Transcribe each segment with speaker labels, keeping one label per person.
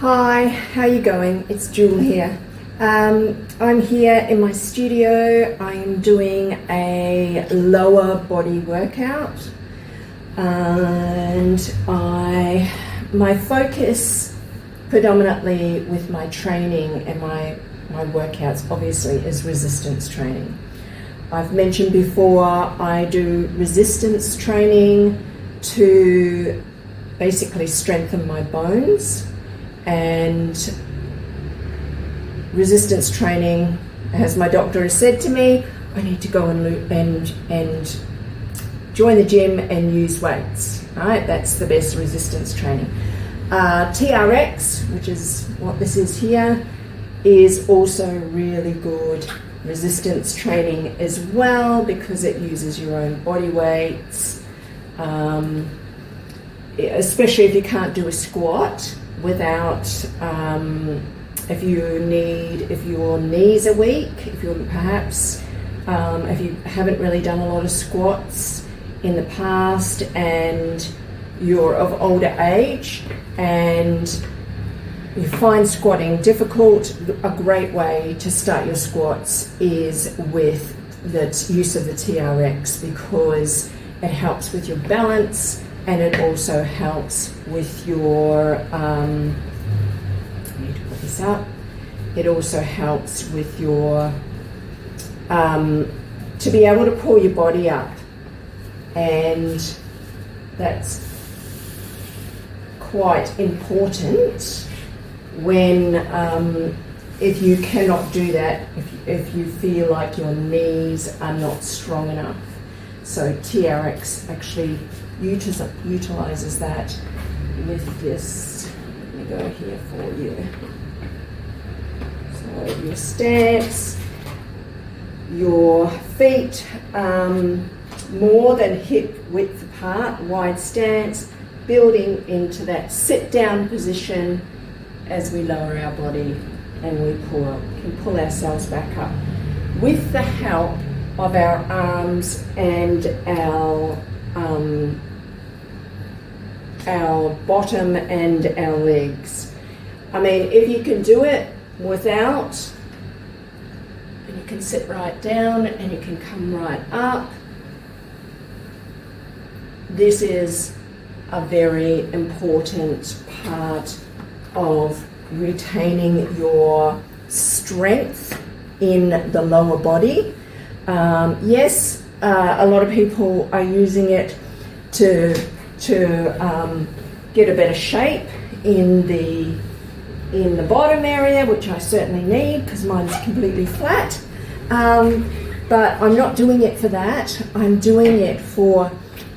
Speaker 1: Hi, how you going? It's Jule here. I'm here in my studio. I'm doing a lower body workout, and my focus predominantly with my training and my workouts obviously is resistance training. I've mentioned before I do resistance training to basically strengthen my bones, and resistance training, as my doctor has said to me, I need to go and join the gym and use weights, right? That's the best resistance training. TRX, which is what this is here, is also really good resistance training as well, because it uses your own body weights, especially if you can't do a squat without, if your knees are weak, if you haven't really done a lot of squats in the past and you're of older age and you find squatting difficult, a great way to start your squats is with the use of the TRX, because it helps with your balance and it also helps with your, I need to put this up, it also helps with your, to be able to pull your body up, and that's quite important when, if you cannot do that, if you feel like your knees are not strong enough. So TRX actually utilizes that with this. Let me go here for you. So your stance, your feet more than hip width apart, wide stance, building into that sit down position as we lower our body and we can pull ourselves back up with the help of our arms and our bottom and our legs. I mean, if you can do it without, and you can sit right down and you can come right up, this is a very important part of retaining your strength in the lower body. Yes, a lot of people are using it to get a better shape in the bottom area, which I certainly need because mine's completely flat. But I'm not doing it for that. I'm doing it for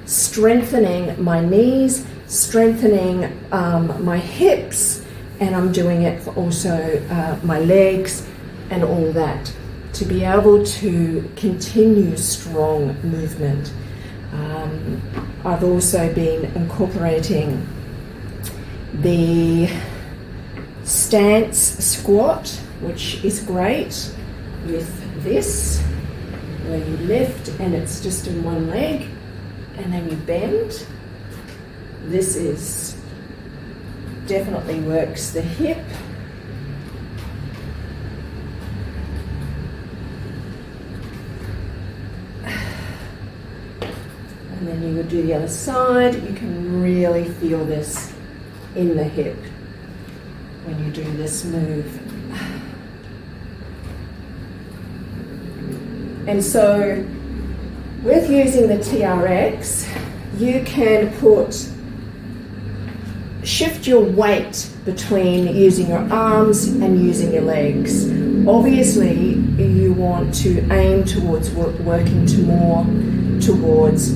Speaker 1: strengthening my knees, strengthening my hips, and I'm doing it for also my legs and all that, to be able to continue strong movement. I've also been incorporating the stance squat, which is great with this, where you lift and it's just in one leg and then you bend. This is definitely works the hip. And then you would do the other side. You can really feel this in the hip when you do this move. And so with using the TRX, you can shift your weight between using your arms and using your legs. Obviously, you want to aim towards working towards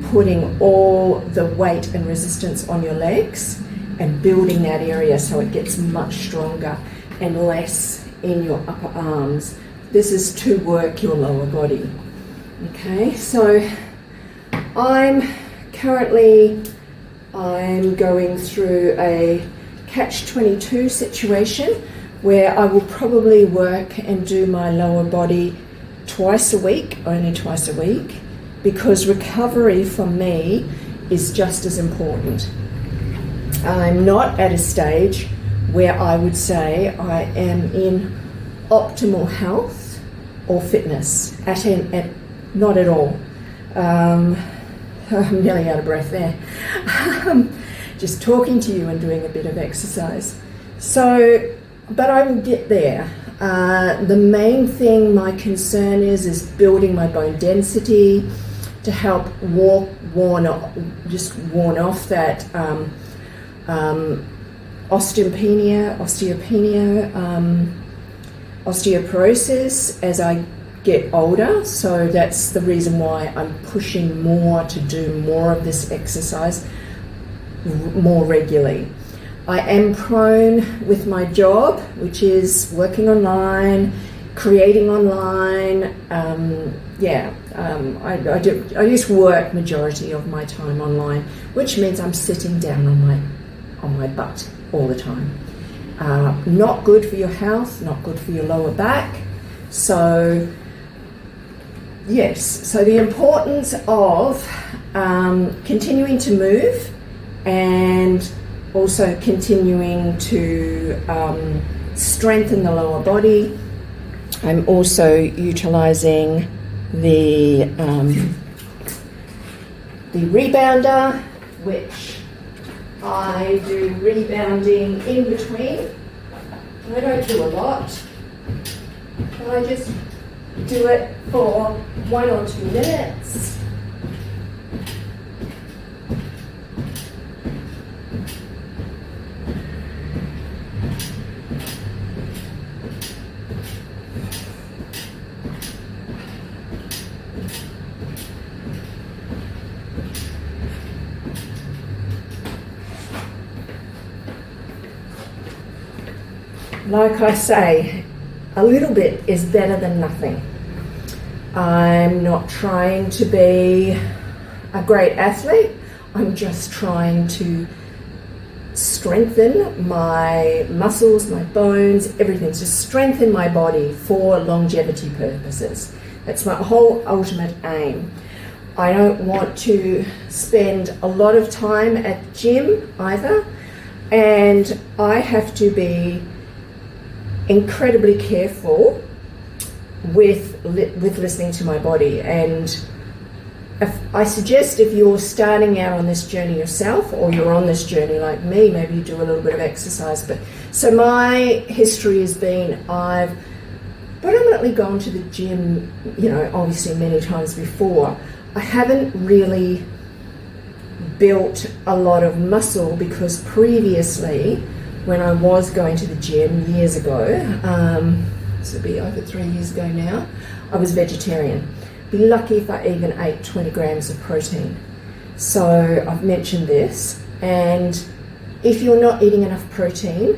Speaker 1: putting all the weight and resistance on your legs and building that area so it gets much stronger and less in your upper arms. This is to work your lower body. Okay, so I'm going through a catch-22 situation where I will probably work and do my lower body only twice a week, because recovery for me is just as important. I'm not at a stage where I would say I am in optimal health or fitness. Not at all. I'm nearly out of breath there. Just talking to you and doing a bit of exercise. So, but I will get there. The main thing my concern is building my bone density to help warn off that osteoporosis as I get older. So that's the reason why I'm pushing more to do more of this exercise more regularly. I am prone with my job, which is working online, creating online. I just work majority of my time online, which means I'm sitting down on my butt all the time. Not good for your health, not good for your lower back. So yes, so the importance of continuing to move and also continuing to strengthen the lower body. I'm also utilizing the rebounder, which I do rebounding in between. I don't do a lot. I just do it for 1 or 2 minutes. Like I say, a little bit is better than nothing. I'm not trying to be a great athlete. I'm just trying to strengthen my muscles, my bones, everything. Just strengthen my body for longevity purposes. That's my whole ultimate aim. I don't want to spend a lot of time at the gym either, and I have to be incredibly careful with listening to my body. And I suggest if you're starting out on this journey yourself, or you're on this journey like me, maybe you do a little bit of exercise. But so my history has been, I've predominantly gone to the gym, obviously many times before. I haven't really built a lot of muscle because previously, when I was going to the gym years ago, this would be over 3 years ago now, I was vegetarian. Be lucky if I even ate 20 grams of protein. So I've mentioned this, and if you're not eating enough protein,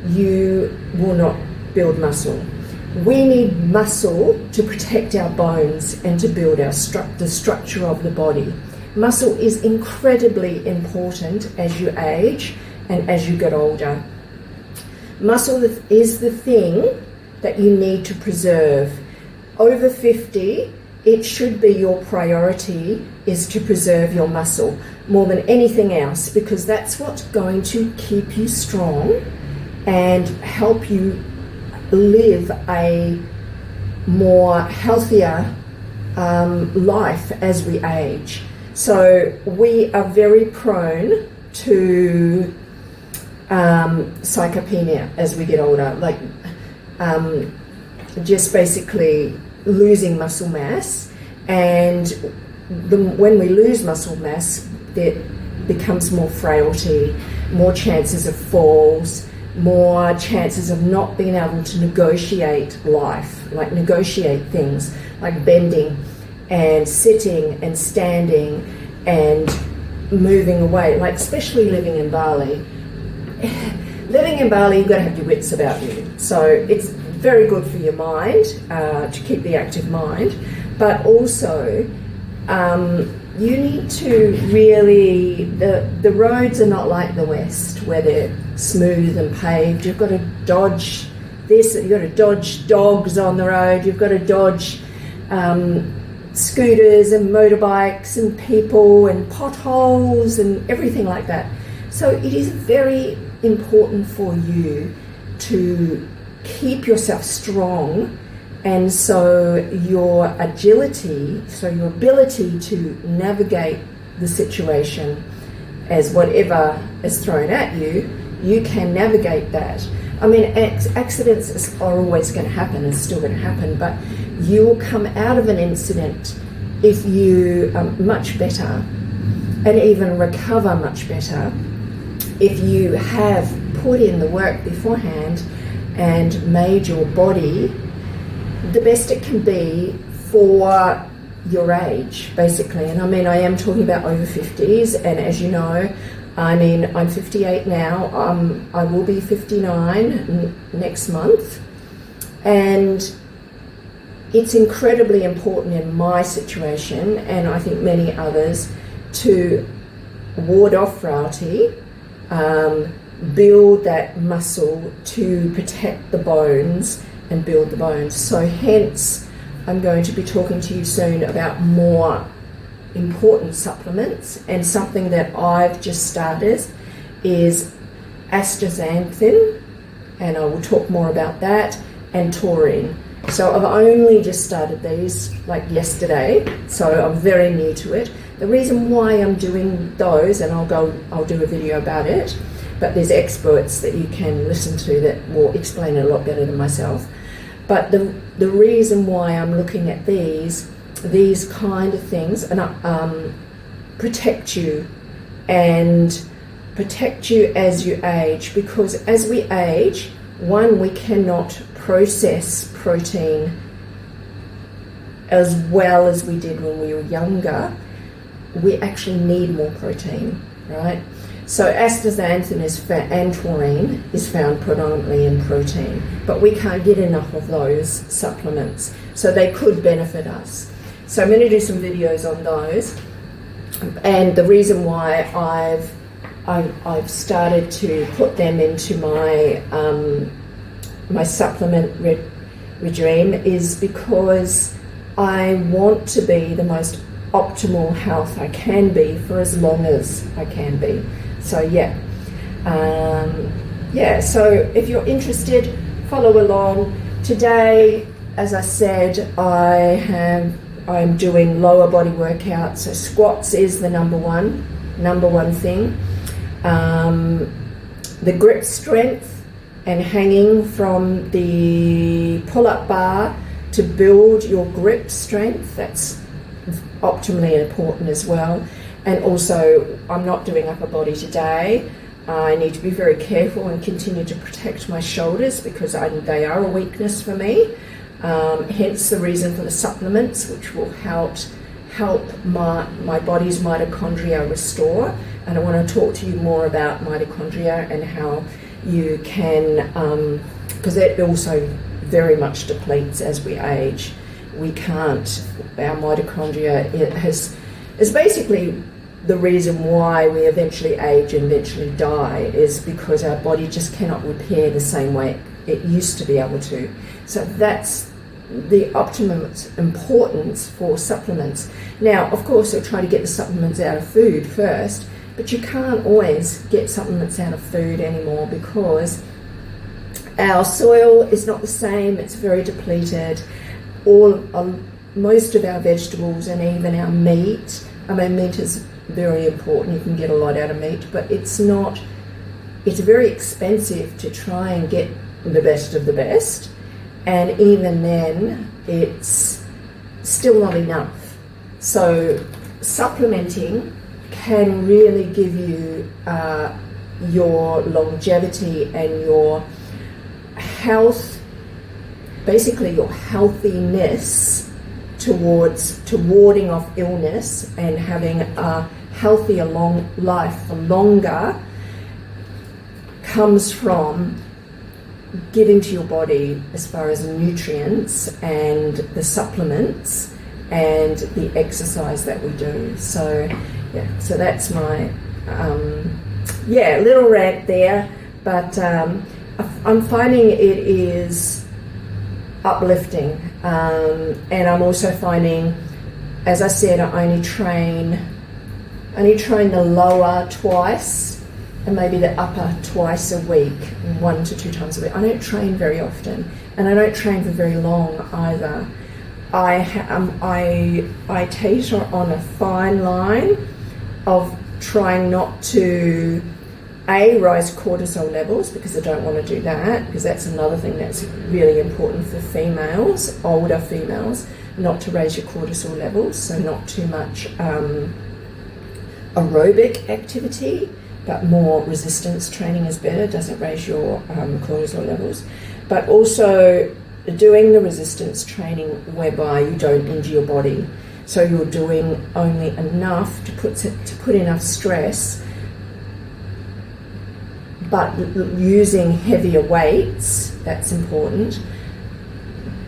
Speaker 1: you will not build muscle. We need muscle to protect our bones and to build the structure of the body. Muscle is incredibly important as you age and as you get older. Muscle is the thing that you need to preserve. Over 50, it should be your priority is to preserve your muscle more than anything else, because that's what's going to keep you strong and help you live a more healthier life as we age. So we are very prone to sarcopenia as we get older, like just basically losing muscle mass. And when we lose muscle mass, there becomes more frailty, more chances of falls, more chances of not being able to negotiate life, like negotiate things like bending and sitting and standing and moving away, like especially living in Bali. Living in Bali, you've got to have your wits about you. So it's very good for your mind, to keep the active mind, but also you need to really, the roads are not like the West where they're smooth and paved. You've got to dodge this, you've got to dodge dogs on the road, you've got to dodge scooters and motorbikes and people and potholes and everything like that. So it is very important for you to keep yourself strong, and so your agility, so your ability to navigate the situation as whatever is thrown at you, you can navigate that. I mean, accidents are always going to happen, and still going to happen, but you will come out of an incident if you are much better, and even recover much better if you have put in the work beforehand and made your body the best it can be for your age, basically. And I mean, I am talking about over 50s, and as you know, I mean, I'm 58 now. I will be 59 next month, and it's incredibly important in my situation, and I think many others, to ward off frailty, build that muscle to protect the bones and build the bones. So hence, I'm going to be talking to you soon about more important supplements, and something that I've just started is astaxanthin, and I will talk more about that, and taurine. So I've only just started these like yesterday, so I'm very new to it. The reason why I'm doing those, and I'll do a video about it, but there's experts that you can listen to that will explain it a lot better than myself. But the reason why I'm looking at these kind of things, and protect you, and protect you as you age, because as we age, one, we cannot process protein as well as we did when we were younger. We actually need more protein, right? So astaxanthin and taurine is found predominantly in protein, but we can't get enough of those supplements, so they could benefit us. So I'm going to do some videos on those, and the reason why I've started to put them into my my supplement regime is because I want to be the most optimal health I can be for as long as I can be. So yeah, so if you're interested, follow along. Today, as I said, I'm doing lower body workouts. So squats is the number one thing. The grip strength and hanging from the pull-up bar to build your grip strength, that's optimally important as well. And also, I'm not doing upper body today. I need to be very careful and continue to protect my shoulders because they are a weakness for me. Hence the reason for the supplements, which will help my body's mitochondria restore. And I want to talk to you more about mitochondria and how you can, because that also very much depletes as we age. We can't, our mitochondria is basically the reason why we eventually age and eventually die, is because our body just cannot repair the same way it used to be able to. So that's the optimum importance for supplements. Now, of course, they'll try to get the supplements out of food first, but you can't always get supplements out of food anymore because our soil is not the same, it's very depleted. Most of our vegetables and even our meat, I mean, meat is very important, you can get a lot out of meat, but it's very expensive to try and get the best of the best, and even then it's still not enough. So supplementing can really give you your longevity and your health, basically your healthiness towards warding off illness and having a healthier long life for longer, comes from giving to your body as far as nutrients and the supplements and the exercise that we do. So yeah, so that's my little rant there, but I'm finding it is uplifting, and I'm also finding, as I said, I only train the lower twice and maybe the upper twice a week, 1 to 2 times a week. I don't train very often, and I don't train for very long either. I teeter on a fine line of trying not to rise cortisol levels, because I don't want to do that, because that's another thing that's really important for females, older females, not to raise your cortisol levels, so not too much aerobic activity, but more resistance training is better, doesn't raise your cortisol levels. But also doing the resistance training whereby you don't injure your body. So you're doing only enough to put enough stress, but using heavier weights, that's important,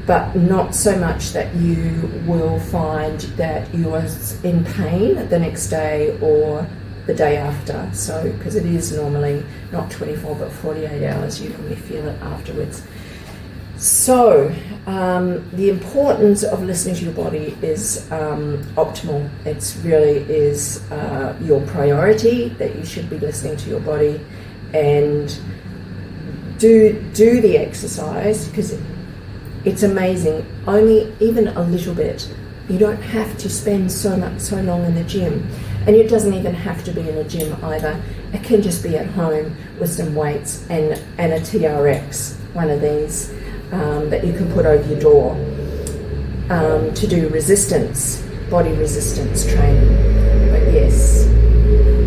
Speaker 1: but not so much that you will find that you are in pain the next day or the day after. So, because it is normally not 24 but 48 hours, you normally feel it afterwards. So, the importance of listening to your body is optimal. It's really is your priority, that you should be listening to your body and do the exercise, because it's amazing. Only even a little bit. You don't have to spend so long in the gym, and it doesn't even have to be in a gym either. It can just be at home with some weights and a TRX, one of these that you can put over your door to do body resistance training. But yes,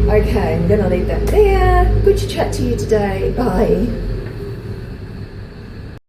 Speaker 1: okay, I'm going to leave that there. Good to chat to you today. Bye.